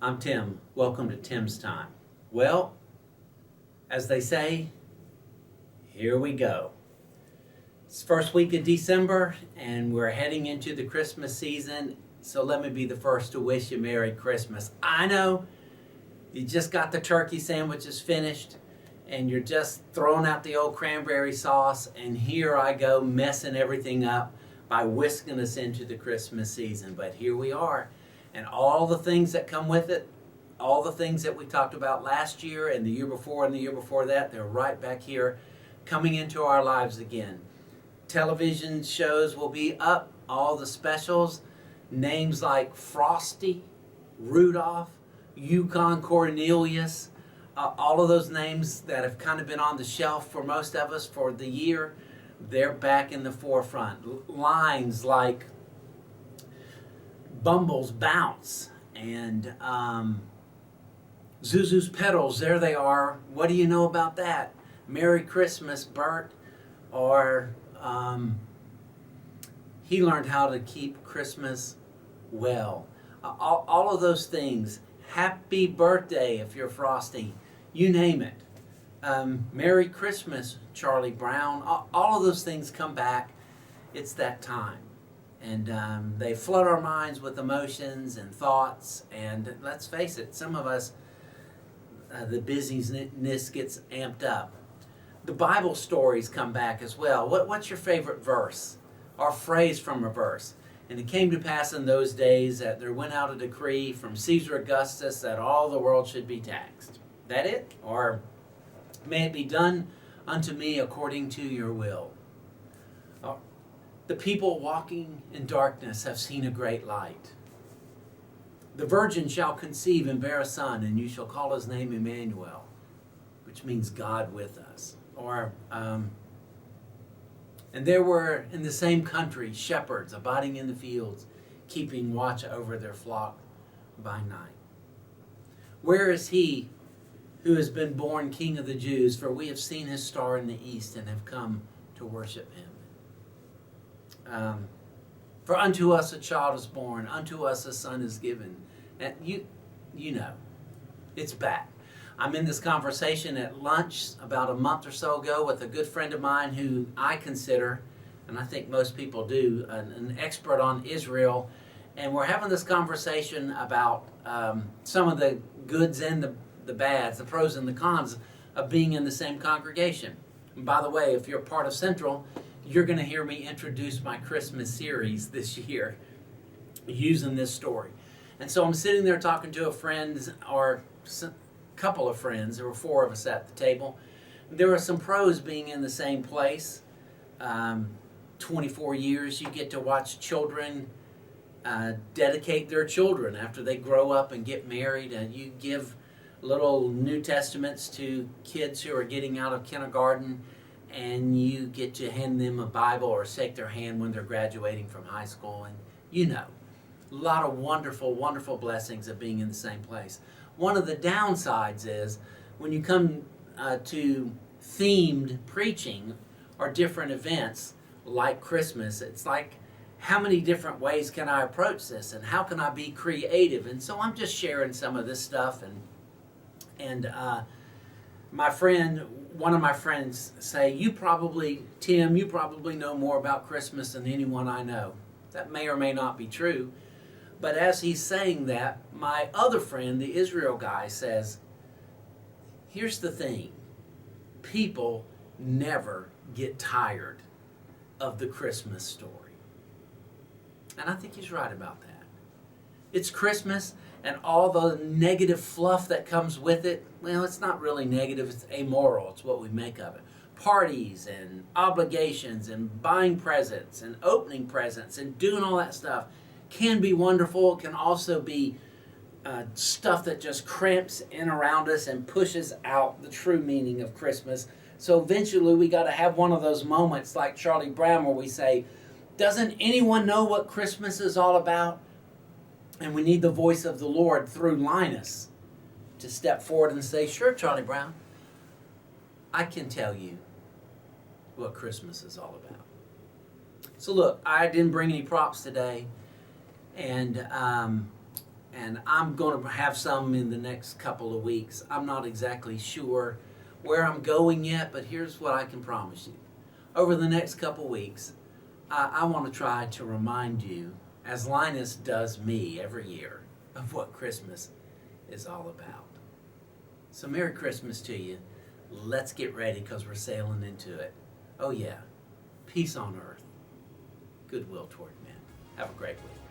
I'm Tim. Welcome to Tim's Time. Well, as they say, here we go. It's first week of December and we're heading into the Christmas season. So let me be the first to wish you Merry Christmas. I know you just got the turkey sandwiches finished and you're just throwing out the old cranberry sauce, and here I go messing everything up by whisking us into the Christmas season. But here we are. And all the things that come with it, all the things that we talked about last year and the year before and the year before that, they're right back here coming into our lives again. Television shows will be up, all the specials, names like Frosty, Rudolph, Yukon Cornelius, all of those names that have kind of been on the shelf for most of us for the year, they're back in the forefront. Lines like Bumble's Bounce and Zuzu's Petals, there they are. What do you know about that? Merry Christmas, Bert. Or He Learned How to Keep Christmas Well. All of those things. Happy birthday if you're Frosty. You name it. Merry Christmas, Charlie Brown. All of those things come back. It's that time. And they flood our minds with emotions and thoughts. And let's face it, some of us, the busyness gets amped up. The Bible stories come back as well. What's your favorite verse or phrase from a verse? And it came to pass in those days that there went out a decree from Caesar Augustus that all the world should be taxed. That it? Or may it be done unto me according to your will. The people walking in darkness have seen a great light. The virgin shall conceive and bear a son, and you shall call his name Emmanuel, which means God with us. Or, and there were in the same country shepherds abiding in the fields, keeping watch over their flock by night. Where is he who has been born King of the Jews? For we have seen his star in the east and have come to worship him. For unto us a child is born, unto us a son is given. And you know, it's back. I'm in this conversation at lunch about a month or so ago with a good friend of mine who I consider, and I think most people do, an expert on Israel. And we're having this conversation about some of the goods and the bads, the pros and the cons of being in the same congregation. And by the way, if you're part of Central, you're going to hear me introduce my Christmas series this year using this story. And so I'm sitting there talking to a friend or a couple of friends. There were four of us at the table. There were some pros being in the same place. 24 years, you get to watch children dedicate their children after they grow up and get married. And you give little New Testaments to kids who are getting out of kindergarten, and you get to hand them a Bible or shake their hand when they're graduating from high school. And you know, a lot of wonderful, wonderful blessings of being in the same place. One of the downsides is when you come to themed preaching or different events like Christmas, it's like, how many different ways can I approach this, and how can I be creative? And so I'm just sharing some of this stuff. And one of my friends say, Tim, you probably know more about Christmas than anyone I know. That may or may not be true. But as he's saying that, my other friend, the Israel guy, says, here's the thing. People never get tired of the Christmas story. And I think he's right about that. It's Christmas, and all the negative fluff that comes with it, well, it's not really negative, it's amoral. It's what we make of it. Parties and obligations and buying presents and opening presents and doing all that stuff can be wonderful. It can also be stuff that just cramps in around us and pushes out the true meaning of Christmas. So eventually we got to have one of those moments like Charlie Brown where we say, doesn't anyone know what Christmas is all about? And we need the voice of the Lord through Linus to step forward and say, sure, Charlie Brown, I can tell you what Christmas is all about. So look, I didn't bring any props today, and and I'm going to have some in the next couple of weeks. I'm not exactly sure where I'm going yet, but here's what I can promise you. Over the next couple of weeks, I want to try to remind you, as Linus does me every year, of what Christmas is all about. So Merry Christmas to you. Let's get ready because we're sailing into it. Oh yeah, peace on earth, goodwill toward men. Have a great week.